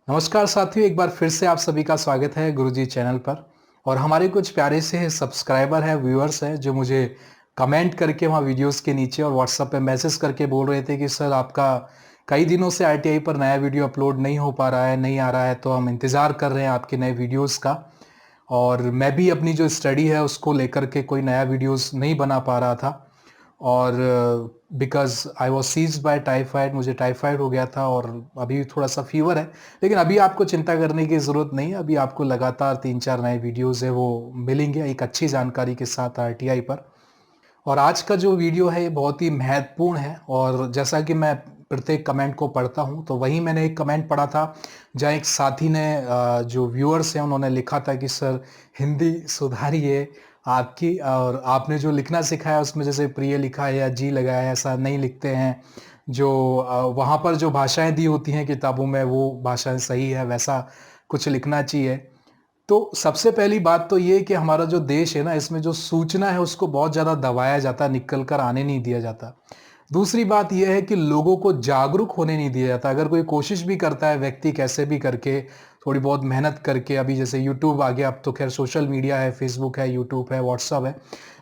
नमस्कार साथियों, एक बार फिर से आप सभी का स्वागत है गुरुजी चैनल पर। और हमारे कुछ प्यारे से सब्सक्राइबर हैं, व्यूअर्स हैं, जो मुझे कमेंट करके वहाँ वीडियोस के नीचे और व्हाट्सएप पे मैसेज करके बोल रहे थे कि सर आपका कई दिनों से आरटीआई पर नया वीडियो अपलोड नहीं हो पा रहा है, नहीं आ रहा है, तो हम इंतज़ार कर रहे हैं आपके नए वीडियोस का। और मैं भी अपनी जो स्टडी है उसको लेकर के कोई नया वीडियोस नहीं बना पा रहा था। और because I was seized by typhoid, मुझे टाइफाइड हो गया था और अभी थोड़ा-सा फ़ीवर है। लेकिन अभी आपको चिंता करने की ज़रूरत नहीं है, अभी आपको लगातार 3-4 नए वीडियोज़ हैं वो मिलेंगे एक अच्छी जानकारी के साथ आरटीआई पर। और आज का जो वीडियो है ये बहुत ही महत्वपूर्ण है और जैसा कि मैं प्रत्येक कमेंट को पढ़ता हूँ, तो वहीं मैंने एक कमेंट पढ़ा था जहाँ एक साथी ने जो व्यूअर्स हैं उन्होंने लिखा था कि सर हिंदी सुधारिए आपकी, और आपने जो लिखना सिखाया उसमें जैसे प्रिय लिखा है या जी लगाया है, ऐसा नहीं लिखते हैं। जो वहाँ पर जो भाषाएँ दी होती हैं किताबों में वो भाषाएँ सही है, वैसा कुछ लिखना चाहिए। तो सबसे पहली बात तो ये कि हमारा जो देश है ना, इसमें जो सूचना है उसको बहुत ज़्यादा दबाया जाता है, निकल कर आने नहीं दिया जाता। दूसरी बात ये है कि लोगों को जागरूक होने नहीं दिया जाता। अगर कोई कोशिश भी करता है व्यक्ति कैसे भी करके, थोड़ी बहुत मेहनत करके, अभी जैसे यूट्यूब आ गया, अब तो खैर सोशल मीडिया है, फेसबुक है, यूट्यूब है, व्हाट्सएप है।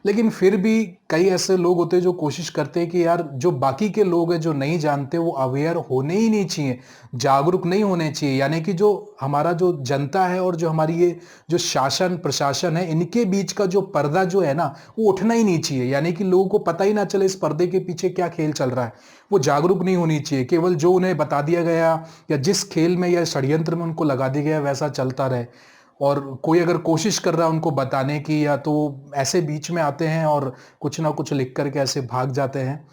लेकिन फिर भी कई ऐसे लोग होते हैं जो कोशिश करते हैं कि यार जो बाकी के लोग हैं जो नहीं जानते वो अवेयर होने ही नहीं चाहिए, जागरूक नहीं होने चाहिए। यानी कि जो हमारा जो जनता है और जो हमारी ये जो शासन प्रशासन है, इनके बीच का जो पर्दा जो है ना वो उठना ही नहीं चाहिए। यानी कि लोगों को पता ही ना चले इस पर्दे के पीछे क्या खेल चल रहा है। वो जागरूक नहीं होनी चाहिए, केवल जो उन्हें बता दिया गया या जिस खेल में या षड्यंत्र में उनको लगा दिया गया वैसा चलता रहे। और कोई अगर कोशिश कर रहा है उनको बताने की, या तो ऐसे बीच में आते हैं और कुछ ना कुछ लिख करके ऐसे भाग जाते हैं।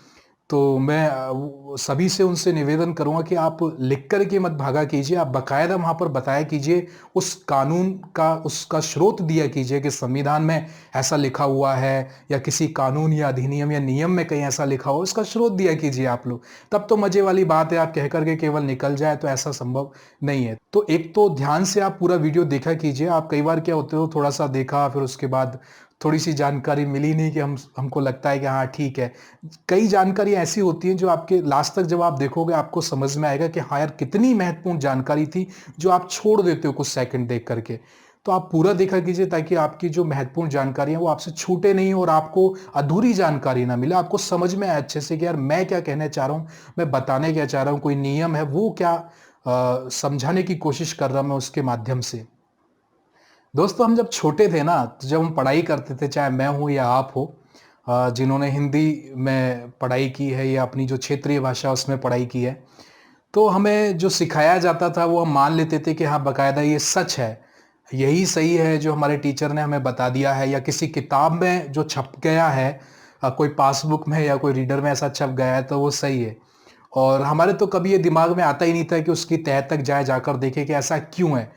तो मैं सभी से उनसे निवेदन करूँगा कि आप लिख कर के मत भागा कीजिए, आप बाकायदा वहाँ पर बताया कीजिए, उस कानून का उसका स्रोत दिया कीजिए कि संविधान में ऐसा लिखा हुआ है या किसी कानून या अधिनियम या नियम में कहीं ऐसा लिखा हो, इसका स्रोत दिया कीजिए आप लोग। तब तो मज़े वाली बात है, आप कह कर के केवल निकल जाए तो ऐसा संभव नहीं है। तो एक तो ध्यान से आप पूरा वीडियो देखा कीजिए। आप कई बार क्या होते हो, थोड़ा-सा देखा फिर उसके बाद थोड़ी-सी जानकारी मिली नहीं कि हमको लगता है कि हाँ ठीक है। कई जानकारी ऐसी होती हैं जो आपके लास्ट तक जब आप देखोगे आपको समझ में आएगा कि हाँ यार कितनी महत्वपूर्ण जानकारी थी जो आप छोड़ देते हो कुछ सेकंड देख करके। तो आप पूरा देखा कीजिए ताकि आपकी जो महत्वपूर्ण जानकारी है वो आपसे छूटे नहीं और आपको अधूरी जानकारी ना मिले, आपको समझ में आए अच्छे से कि यार मैं क्या कहना चाह रहा हूँ, मैं बताने क्या चाह रहा हूँ, कोई नियम है वो क्या समझाने की कोशिश कर रहा हूं मैं उसके माध्यम से। दोस्तों हम जब छोटे थे ना, तो जब हम पढ़ाई करते थे, चाहे मैं हूँ या आप हो, जिन्होंने हिंदी में पढ़ाई की है या अपनी जो क्षेत्रीय भाषा उसमें पढ़ाई की है, तो हमें जो सिखाया जाता था वो हम मान लेते थे कि हाँ बाकायदा ये सच है, यही सही है जो हमारे टीचर ने हमें बता दिया है या किसी किताब में जो छप गया है, कोई पासबुक में या कोई रीडर में ऐसा छप गया है तो वो सही है। और हमारे तो कभी ये दिमाग में आता ही नहीं था कि उसकी तह तक जाए, जाकर देखें कि ऐसा क्यों है।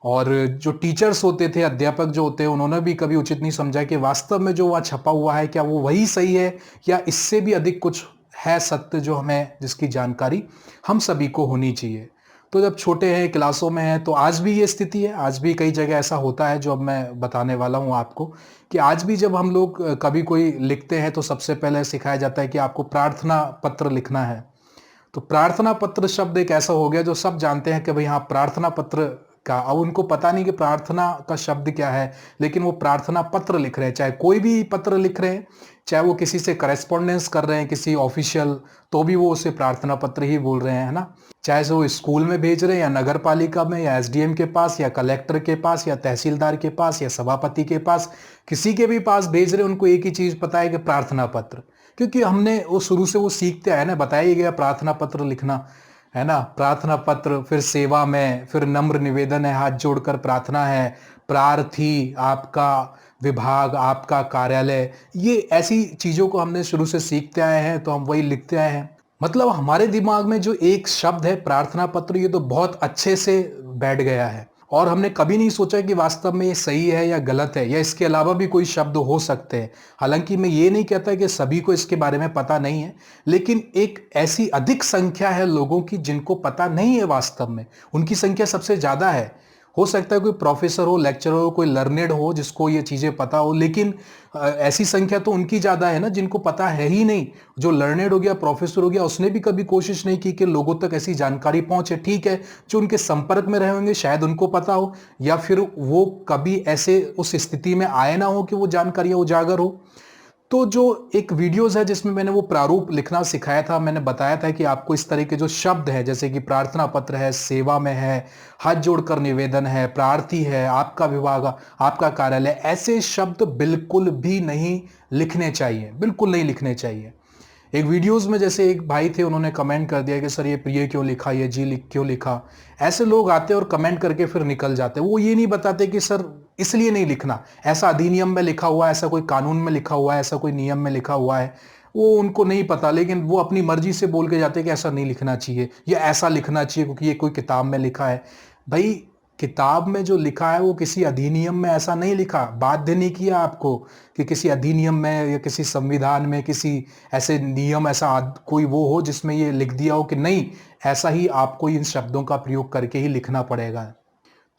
और जो टीचर्स होते थे, अध्यापक जो होते हैं, उन्होंने भी कभी उचित नहीं समझा कि वास्तव में जो वहाँ छपा हुआ है क्या वो वही सही है या इससे भी अधिक कुछ है सत्य जो हमें जिसकी जानकारी हम सभी को होनी चाहिए। तो जब छोटे हैं, क्लासों में हैं, तो आज भी ये स्थिति है, आज भी कई जगह ऐसा होता है जो अब मैं बताने वाला हूँ आपको, कि आज भी जब हम लोग कभी कोई लिखते हैं तो सबसे पहले सिखाया जाता है कि आपको प्रार्थना पत्र लिखना है। तो प्रार्थना पत्र शब्द एक ऐसा हो गया जो सब जानते हैं कि भाई हाँ प्रार्थना पत्र का, अब उनको पता नहीं कि प्रार्थना का शब्द क्या है, लेकिन वो प्रार्थना पत्र लिख रहे हैं। चाहे कोई भी पत्र लिख रहे हैं, चाहे वो किसी से करेस्पॉन्डेंस कर रहे हैं किसी ऑफिशियल, तो भी वो उसे प्रार्थना पत्र ही बोल रहे हैं, है ना। चाहे से वो स्कूल में भेज रहे हैं या नगर पालिका में या एसडीएम के पास या कलेक्टर के पास या तहसीलदार के पास या सभापति के पास, किसी के भी पास भेज रहे हैं, उनको एक ही चीज पता है कि प्रार्थना पत्र। क्योंकि हमने वो शुरू से वो सीखते आए ना, बताया ही गया प्रार्थना पत्र लिखना, है ना। प्रार्थना पत्र, फिर सेवा में, फिर नम्र निवेदन है, हाथ जोड़कर प्रार्थना है, प्रार्थी आपका विभाग, आपका कार्यालय, ये ऐसी चीजों को हमने शुरू से सीखते आए हैं तो हम वही लिखते आए हैं। मतलब हमारे दिमाग में जो एक शब्द है प्रार्थना पत्र, ये तो बहुत अच्छे से बैठ गया है और हमने कभी नहीं सोचा कि वास्तव में ये सही है या गलत है या इसके अलावा भी कोई शब्द हो सकते हैं। हालांकि मैं ये नहीं कहता कि सभी को इसके बारे में पता नहीं है, लेकिन एक ऐसी अधिक संख्या है लोगों की जिनको पता नहीं है वास्तव में, उनकी संख्या सबसे ज्यादा है। हो सकता है कोई प्रोफेसर हो, लेक्चरर हो, कोई लर्नेड हो जिसको ये चीजें पता हो, लेकिन ऐसी संख्या तो उनकी ज्यादा है ना जिनको पता है ही नहीं। जो लर्नेड हो गया, प्रोफेसर हो गया, उसने भी कभी कोशिश नहीं की कि लोगों तक ऐसी जानकारी पहुंचे। ठीक है, जो उनके संपर्क में रहे होंगे शायद उनको पता हो, या फिर वो कभी ऐसे उस स्थिति में आए ना हो कि वो जानकारियां उजागर हो। तो जो एक वीडियोस है जिसमें मैंने वो प्रारूप लिखना सिखाया था, मैंने बताया था कि आपको इस तरह के जो शब्द है, जैसे कि प्रार्थना पत्र है, सेवा में है, हाथ जोड़कर निवेदन है, प्रार्थी है, आपका विभाग, आपका कार्यालय, ऐसे शब्द बिल्कुल भी नहीं लिखने चाहिए, बिल्कुल नहीं लिखने चाहिए। एक वीडियोस में जैसे एक भाई थे, उन्होंने कमेंट कर दिया कि सर ये प्रिय क्यों लिखा, ये जी लिख क्यों लिखा। ऐसे लोग आते और कमेंट करके फिर निकल जाते, वो ये नहीं बताते कि सर इसलिए नहीं लिखना, ऐसा अधिनियम में लिखा हुआ है, ऐसा कोई कानून में लिखा हुआ है, ऐसा कोई नियम में लिखा हुआ है, वो उनको नहीं पता। लेकिन वो अपनी मर्जी से बोल के जाते कि ऐसा नहीं लिखना चाहिए या ऐसा लिखना चाहिए क्योंकि ये कोई किताब में लिखा है। भाई, किताब में जो लिखा है वो किसी अधिनियम में ऐसा नहीं लिखा, बाध्य नहीं किया आपको कि किसी अधिनियम में या किसी संविधान में किसी ऐसे नियम, ऐसा कोई वो हो जिसमें ये लिख दिया हो कि नहीं, ऐसा ही आपको इन शब्दों का प्रयोग करके ही लिखना पड़ेगा।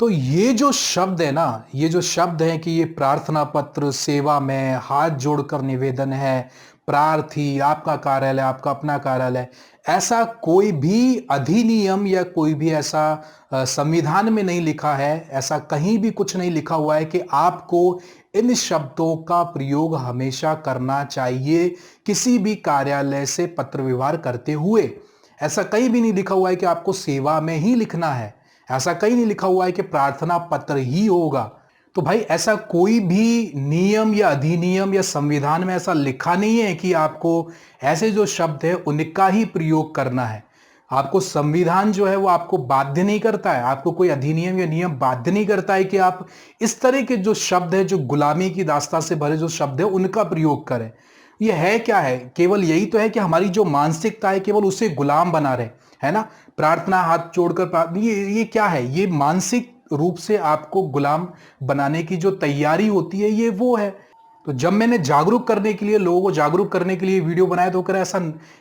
तो ये जो शब्द है ना, ये जो शब्द है कि ये प्रार्थना पत्र, सेवा में, हाथ जोड़कर निवेदन है, प्रार्थी, आपका कार्यालय, आपका अपना कार्यालय, ऐसा कोई भी अधिनियम या कोई भी ऐसा संविधान में नहीं लिखा है, ऐसा कहीं भी कुछ नहीं लिखा हुआ है कि आपको इन शब्दों का प्रयोग हमेशा करना चाहिए किसी भी कार्यालय से पत्र व्यवहार करते हुए। ऐसा कहीं भी नहीं लिखा हुआ है कि आपको सेवा में ही लिखना है, ऐसा कहीं नहीं लिखा हुआ है कि प्रार्थना पत्र ही होगा। तो भाई, ऐसा कोई भी नियम या अधिनियम या संविधान में ऐसा लिखा नहीं है कि आपको ऐसे जो शब्द है उनका ही प्रयोग करना है। आपको संविधान जो है वो आपको बाध्य नहीं करता है, आपको कोई अधिनियम या नियम बाध्य नहीं करता है कि आप इस तरह के जो शब्द है, जो गुलामी की दास्ता से भरे जो शब्द है, उनका प्रयोग करें। ये है क्या है? केवल यही तो है कि हमारी जो मानसिकता है केवल उसे गुलाम बना रहे, है ना। प्रार्थना, हाथ जोड़कर ये क्या है? ये मानसिक रूप से आपको गुलाम बनाने की जो तैयारी होती है, ये वो है। तो जब मैंने जागरूक करने के लिए, लोगों को जागरूक करने के लिए वीडियो बनाया, तो कह ऐसा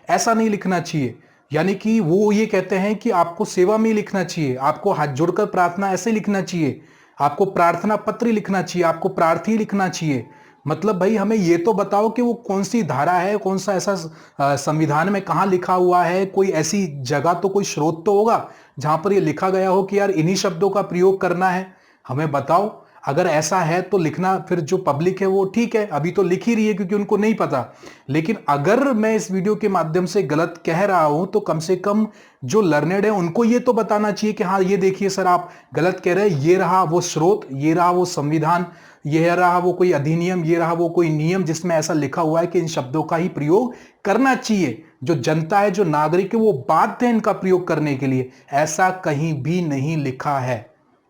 ऐसा नहीं लिखना चाहिए। यानी कि वो ये कहते हैं कि आपको सेवा में लिखना चाहिए, आपको हाथ जोड़कर प्रार्थना ऐसे लिखना चाहिए, आपको प्रार्थना पत्र लिखना चाहिए, आपको प्रार्थी लिखना चाहिए। मतलब भाई, हमें ये तो बताओ कि वो कौन सी धारा है, कौन सा ऐसा संविधान में कहां लिखा हुआ है, कोई ऐसी जगह तो, कोई स्रोत तो होगा जहां पर ये लिखा गया हो कि यार इन्हीं शब्दों का प्रयोग करना है, हमें बताओ। अगर ऐसा है तो लिखना, फिर जो पब्लिक है वो ठीक है, अभी तो लिख ही रही है क्योंकि उनको नहीं पता। लेकिन अगर मैं इस वीडियो के माध्यम से गलत कह रहा हूं तो कम से कम जो लर्नेड है उनको ये तो बताना चाहिए कि हाँ, ये देखिए सर, आप गलत कह रहे हैं, ये रहा वो स्रोत, ये रहा वो संविधान, ये रहा वो कोई अधिनियम, ये रहा वो कोई नियम जिसमें ऐसा लिखा हुआ है कि इन शब्दों का ही प्रयोग करना चाहिए। जो जनता है, जो नागरिक है, वो बाध्य है इनका प्रयोग करने के लिए। ऐसा कहीं भी नहीं लिखा है,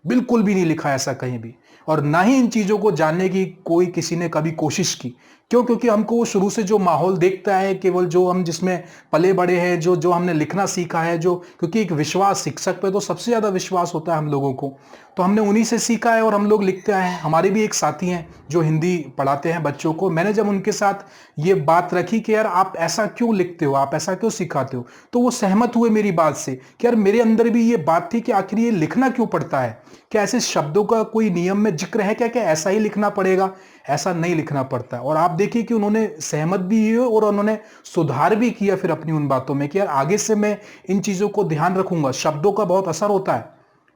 बिल्कुल भी नहीं लिखा ऐसा कहीं भी। और ना ही इन चीजों को जानने की कोई किसी ने कभी कोशिश की। क्यों? क्योंकि हमको वो शुरू से जो माहौल देखता है, केवल जो हम जिसमें पले बड़े हैं, जो जो हमने लिखना सीखा है, जो, क्योंकि एक विश्वास, शिक्षक पे तो सबसे ज्यादा विश्वास होता है हम लोगों को, तो हमने उन्हीं से सीखा है और हम लोग लिखते आए हैं। हमारे भी एक साथी हैं जो हिंदी पढ़ाते हैं बच्चों को, मैंने जब उनके साथ ये बात रखी कि यार आप ऐसा क्यों लिखते हो, आप ऐसा क्यों सिखाते हो, तो वो सहमत हुए मेरी बात से कि यार मेरे अंदर भी ये बात थी कि आखिर ये लिखना क्यों पड़ता है, क्या ऐसे शब्दों का कोई नियम में जिक्र है क्या, क्या ऐसा ही लिखना पड़ेगा? ऐसा नहीं लिखना पड़ता। और आप देखिए कि उन्होंने सहमत भी हुए और उन्होंने सुधार भी किया फिर अपनी उन बातों में कि यार आगे से मैं इन चीजों को ध्यान रखूंगा। शब्दों का बहुत असर होता है,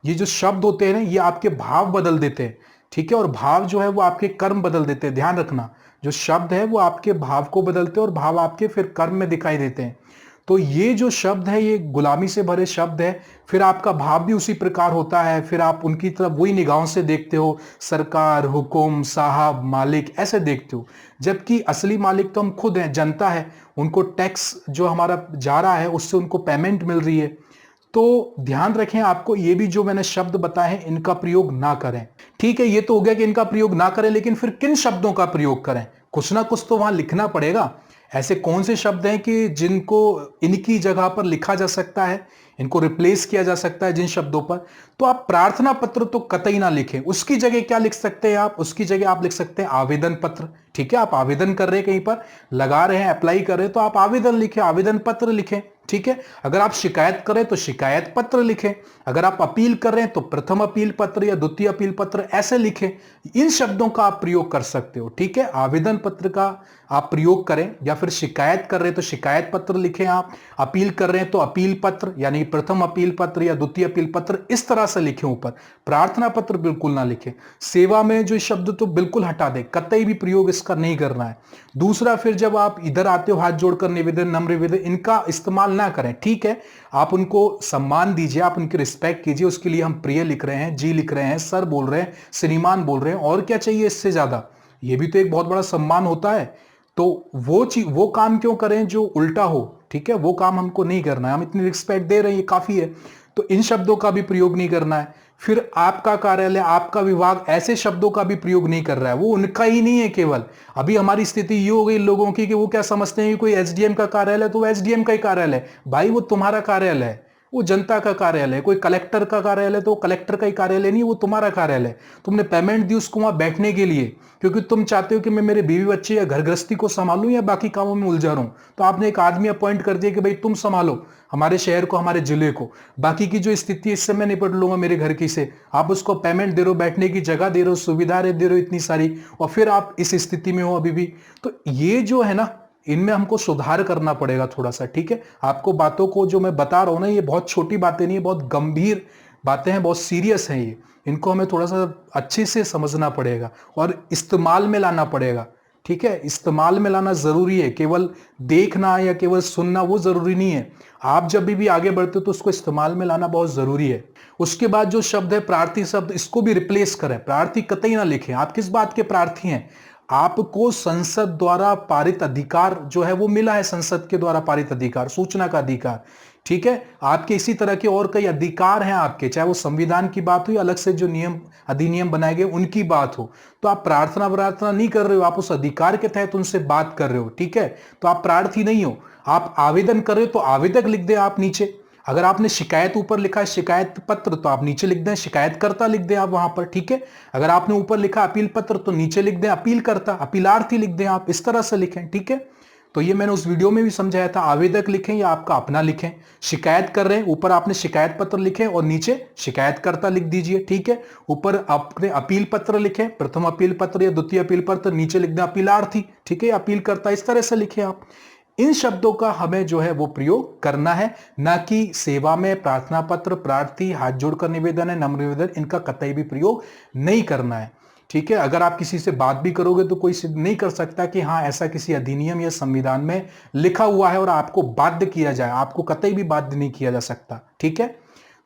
ये जो शब्द होते हैं ना, ये आपके भाव बदल देते हैं, ठीक है, और भाव जो है वो आपके कर्म बदल देते हैं। ध्यान रखना, जो शब्द है वो आपके भाव को बदलते हैं और भाव आपके फिर कर्म में दिखाई देते हैं। तो ये जो शब्द है, ये गुलामी से भरे शब्द है, फिर आपका भाव भी उसी प्रकार होता है, फिर आप उनकी तरफ वही निगाहों से देखते हो, सरकार, हुकुम, साहब, मालिक, ऐसे देखते हो। जबकि असली मालिक तो हम खुद हैं, जनता है, उनको टैक्स जो हमारा जा रहा है उससे उनको पेमेंट मिल रही है। तो ध्यान रखें, आपको ये भी जो मैंने शब्द बताए हैं इनका प्रयोग ना करें। ठीक है, ये तो हो गया कि इनका प्रयोग ना करें, लेकिन फिर किन शब्दों का प्रयोग करें? कुछ ना कुछ तो वहां लिखना पड़ेगा। ऐसे कौन से शब्द हैं कि जिनको इनकी जगह पर लिखा जा सकता है, इनको रिप्लेस किया जा सकता है जिन शब्दों पर? तो आप प्रार्थना पत्र तो कतई ना लिखें। उसकी जगह क्या लिख सकते हैं आप? उसकी जगह आप लिख सकते हैं आवेदन पत्र। ठीक है, आप आवेदन कर रहे हैं, कहीं पर लगा रहे हैं, अप्लाई कर रहे हैं, तो आप आवेदन लिखें, आवेदन पत्र लिखें। ठीक है। अगर आप शिकायत करें तो शिकायत पत्र लिखें, अगर आप अपील कर रहे हैं तो प्रथम अपील पत्र या द्वितीय अपील पत्र ऐसे लिखें। इन शब्दों का आप प्रयोग कर सकते हो, ठीक है। आवेदन पत्र का आप प्रयोग करें, या फिर शिकायत कर रहे हैं तो शिकायत पत्र लिखें आप, अपील कर रहे हैं तो अपील पत्र यानी प्रथम अपील पत्र या द्वितीय अपील पत्र इस तरह से लिखें ऊपर। प्रार्थना पत्र बिल्कुल ना लिखें। सेवा में जो शब्द तो बिल्कुल हटा दें, कतई भी प्रयोग इसका नहीं करना है। दूसरा, फिर जब आप इधर आते हो हाथ जोड़कर निवेदन, नम्र निवेदन, इनका इस्तेमाल ना करें, ठीक है। आप उनको सम्मान दीजिए, आप उनकी रिस्पेक्ट कीजिए, उसके लिए हम प्रिय लिख रहे हैं, जी लिख रहे हैं, सर बोल रहे हैं, श्रीमान बोल रहे हैं, और क्या चाहिए इससे ज्यादा। ये भी तो एक बहुत बड़ा सम्मान होता है। तो वो काम क्यों करें जो उल्टा हो, ठीक है। वो काम हमको नहीं करना है, हम इतनी रिस्पेक्ट दे रहे हैं, ये काफी है। तो इन शब्दों का भी प्रयोग नहीं करना है। फिर आपका कार्यालय, आपका विभाग, ऐसे शब्दों का भी प्रयोग नहीं कर रहा है, वो उनका ही नहीं है केवल। अभी हमारी स्थिति ये हो गई लोगों की कि वो क्या समझते हैं कि कोई एसडीएम का कार्यालय तो वो एसडीएम का ही कार्यालय है। भाई वो तुम्हारा कार्यालय है, वो जनता का कार्यालय है। कोई कलेक्टर का कार्यालय तो वो कलेक्टर का ही कार्यालय नहीं, वो तुम्हारा कार्यालय है। तुमने पेमेंट दी उसको वहां बैठने के लिए, क्योंकि तुम चाहते हो कि मैं मेरे बीवी बच्चे या घर गृहस्थी को संभालूं या बाकी कामों में उलझा रहूं। तो आपने एक आदमी अपॉइंट कर दिया कि भाई तुम संभालो हमारे शहर को, हमारे जिले को, बाकी की जो स्थिति है इससे मैं निपट लूंगा मेरे घर की से। आप उसको पेमेंट दे रहे हो, बैठने की जगह दे रहे हो, सुविधा दे रहे हो इतनी सारी, और फिर आप इस स्थिति में हो अभी भी। तो ये जो है ना, इनमें हमको सुधार करना पड़ेगा थोड़ा सा, ठीक है। आपको बातों को जो मैं बता रहा हूं ना, ये बहुत छोटी बातें नहीं है, बहुत गंभीर बातें हैं, बहुत सीरियस हैं ये। इनको हमें थोड़ा सा अच्छे से समझना पड़ेगा और इस्तेमाल में लाना पड़ेगा, ठीक है। इस्तेमाल में लाना जरूरी है, केवल देखना या केवल सुनना वो जरूरी नहीं है। आप जब भी आगे बढ़ते हो तो उसको इस्तेमाल में लाना बहुत जरूरी है। उसके बाद जो शब्द है प्रार्थी शब्द, इसको भी रिप्लेस करें। प्रार्थी कतई ना लिखें। आप किस बात के प्रार्थी हैं? आपको संसद द्वारा पारित अधिकार जो है वो मिला है, संसद के द्वारा पारित अधिकार, सूचना का अधिकार, ठीक है। आपके इसी तरह के और कई अधिकार हैं आपके, चाहे वो संविधान की बात हो या अलग से जो नियम अधिनियम बनाए गए उनकी बात हो। तो आप प्रार्थना नहीं कर रहे हो, आप उस अधिकार के तहत उनसे बात कर रहे हो, ठीक है। तो आप प्रार्थी नहीं हो। आप आवेदन कर रहे हो तो आवेदक लिख दे आप नीचे। अगर आपने शिकायत ऊपर लिखा है शिकायत पत्र, तो आप नीचे लिख दें शिकायतकर्ता, लिख दें आप वहां पर, ठीक है। अगर आपने ऊपर लिखा अपील पत्र तो नीचे लिख दें अपीलकर्ता, अपीलार्थी लिख दें आप, इस तरह से लिखें, ठीक है। तो ये मैंने उस वीडियो में भी समझाया था, आवेदक लिखें या आपका अपना लिखें। शिकायत कर रहे हैं, ऊपर आपने शिकायत पत्र लिखे और नीचे शिकायतकर्ता लिख दीजिए, ठीक है। ऊपर आपने अपील पत्र लिखे, प्रथम अपील पत्र या द्वितीय अपील पत्र, नीचे लिख दें अपीलार्थी, ठीक है, अपीलकर्ता, इस तरह से लिखे आप। इन शब्दों का हमें जो है वो प्रयोग करना है, ना कि सेवा में प्रार्थना पत्र, प्रार्थी, हाथ जोड़कर निवेदन है, नम्र निवेदन, इनका कतई भी प्रयोग नहीं करना है, ठीक है। अगर आप किसी से बात भी करोगे तो कोई सिद्ध नहीं कर सकता कि हाँ ऐसा किसी अधिनियम या संविधान में लिखा हुआ है और आपको बाध्य किया जाए, आपको कतई भी बाध्य नहीं किया जा सकता, ठीक है।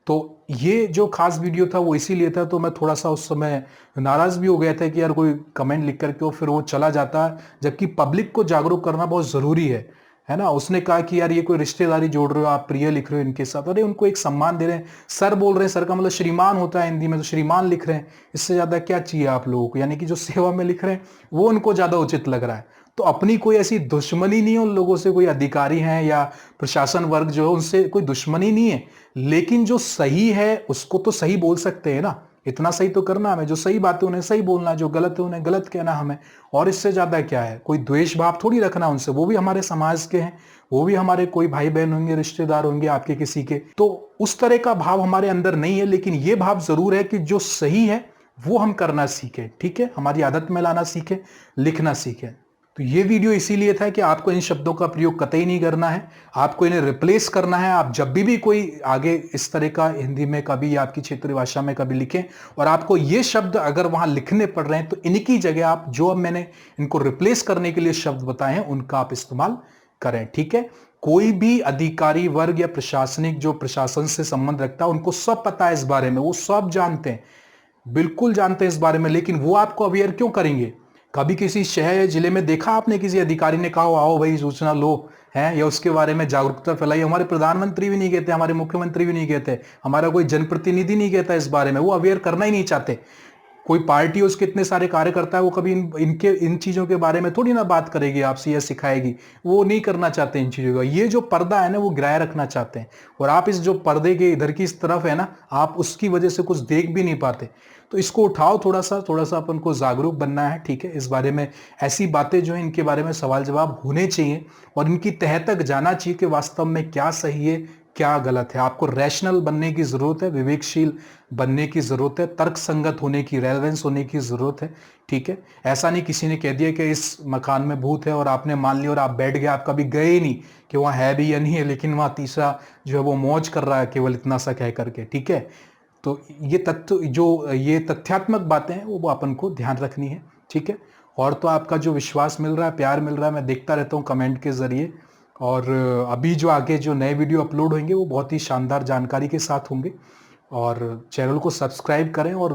तो ये जो खास वीडियो था वो इसीलिए था, तो मैं थोड़ा सा उस समय नाराज भी हो गया था कि यार कोई कमेंट लिख करके और फिर वो चला जाता, जबकि पब्लिक को जागरूक करना बहुत जरूरी है ना। उसने कहा कि यार ये कोई रिश्तेदारी जोड़ रहे हो, आप प्रिय लिख रहे हो इनके साथ, अरे उनको एक सम्मान दे रहे हैं। सर बोल रहे हैं, सर का मतलब श्रीमान होता है हिंदी में, तो श्रीमान लिख रहे हैं, इससे ज्यादा क्या चाहिए आप लोगों को। यानी कि जो सेवा में लिख रहे हैं वो उनको ज्यादा उचित लग रहा है। तो अपनी कोई ऐसी दुश्मनी नहीं है उन लोगों से, कोई अधिकारी हैं या प्रशासन वर्ग जो है उनसे कोई दुश्मनी नहीं है, लेकिन जो सही है उसको तो सही बोल सकते हैं ना। इतना सही तो करना हमें, जो सही बात है उन्हें सही बोलना, जो गलत है उन्हें गलत कहना हमें। और इससे ज्यादा क्या है, कोई द्वेष भाव थोड़ी रखना उनसे, वो भी हमारे समाज के हैं, वो भी हमारे कोई भाई बहन होंगे, रिश्तेदार होंगे आपके किसी के। तो उस तरह का भाव हमारे अंदर नहीं है, लेकिन ये भाव जरूर है कि जो सही है वो हम करना सीखें, ठीक है, हमारी आदत में लाना सीखें, लिखना सीखें। तो ये वीडियो इसीलिए था कि आपको इन शब्दों का प्रयोग कतई नहीं करना है, आपको इन्हें रिप्लेस करना है। आप जब भी कोई आगे इस तरह का हिंदी में कभी या आपकी क्षेत्रीय भाषा में कभी लिखें और आपको ये शब्द अगर वहां लिखने पड़ रहे हैं, तो इनकी जगह आप जो अब मैंने इनको रिप्लेस करने के लिए शब्द बताए हैं उनका आप इस्तेमाल करें, ठीक है। कोई भी अधिकारी वर्ग या प्रशासनिक जो प्रशासन से संबंध रखता है उनको सब पता है इस बारे में, वो सब जानते हैं, बिल्कुल जानते हैं इस बारे में, लेकिन वो आपको अवेयर क्यों करेंगे। कभी किसी शहर या जिले में देखा आपने किसी अधिकारी ने कहा आओ भाई सूचना लो है, या उसके बारे में जागरूकता फैलाई। हमारे प्रधानमंत्री भी नहीं कहते, हमारे मुख्यमंत्री भी नहीं कहते, हमारा कोई जनप्रतिनिधि नहीं कहता इस बारे में, वो अवेयर करना ही नहीं चाहते। कोई पार्टी उसके इतने सारे कार्यकर्ता है, वो कभी इन चीज़ों के बारे में थोड़ी ना बात करेगी आपसे या सिखाएगी। वो नहीं करना चाहते इन चीज़ों का। ये जो पर्दा है ना, वो गिराए रखना चाहते हैं, और आप इस जो पर्दे के इधर की इस तरफ है ना, आप उसकी वजह से कुछ देख भी नहीं पाते। तो इसको उठाओ, थोड़ा सा अपन को जागरूक बनना है, ठीक है। इस बारे में ऐसी बातें जो है, इनके बारे में सवाल जवाब होने चाहिए, और इनकी तह तक जाना चाहिए कि वास्तव में क्या सही है, क्या गलत है। आपको रैशनल बनने की जरूरत है, विवेकशील बनने की जरूरत है, तर्क संगत होने की, रेलेवेंस होने की जरूरत है, ठीक है। ऐसा नहीं किसी ने कह दिया कि इस मकान में भूत है और आपने मान लिया और आप बैठ गए, आप कभी गए ही नहीं कि वहां है भी या नहीं है, लेकिन वहां तीसरा जो है वो मौज कर रहा है केवल इतना सा कह करके, ठीक है। तो ये तथ्यात्मक बातें हैं, वो अपन को ध्यान रखनी है, ठीक है। और तो आपका जो विश्वास मिल रहा है, प्यार मिल रहा है, मैं देखता रहता हूँ कमेंट के जरिए। और अभी जो आगे जो नए वीडियो अपलोड होंगे वो बहुत ही शानदार जानकारी के साथ होंगे। और चैनल को सब्सक्राइब करें और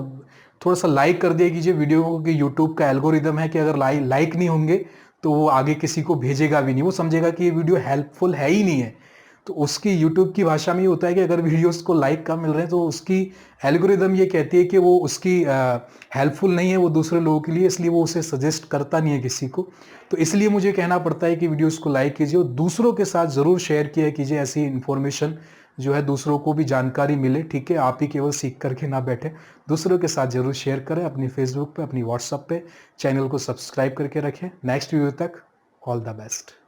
थोड़ा सा लाइक कर दिया कीजिए वीडियो को, कि यूट्यूब का एल्गोरिदम है कि अगर लाइक नहीं होंगे तो वो आगे किसी को भेजेगा भी नहीं, वो समझेगा कि ये वीडियो हेल्पफुल है ही नहीं है। तो उसकी यूट्यूब की भाषा में ये होता है कि अगर वीडियोस को लाइक कम मिल रहे हैं तो उसकी एल्गोरिदम ये कहती है कि वो उसकी हेल्पफुल नहीं है वो दूसरे लोगों के लिए, इसलिए वो उसे सजेस्ट करता नहीं है किसी को। तो इसलिए मुझे कहना पड़ता है कि वीडियोस को लाइक कीजिए और दूसरों के साथ ज़रूर शेयर किया कीजिए, ऐसी इन्फॉर्मेशन जो है दूसरों को भी जानकारी मिले, ठीक है। आप ही केवल सीख करके ना बैठे, दूसरों के साथ जरूर शेयर करें, अपनी फेसबुक पे, अपनी व्हाट्सएप पे। चैनल को सब्सक्राइब करके रखें। नेक्स्ट वीडियो तक ऑल द बेस्ट।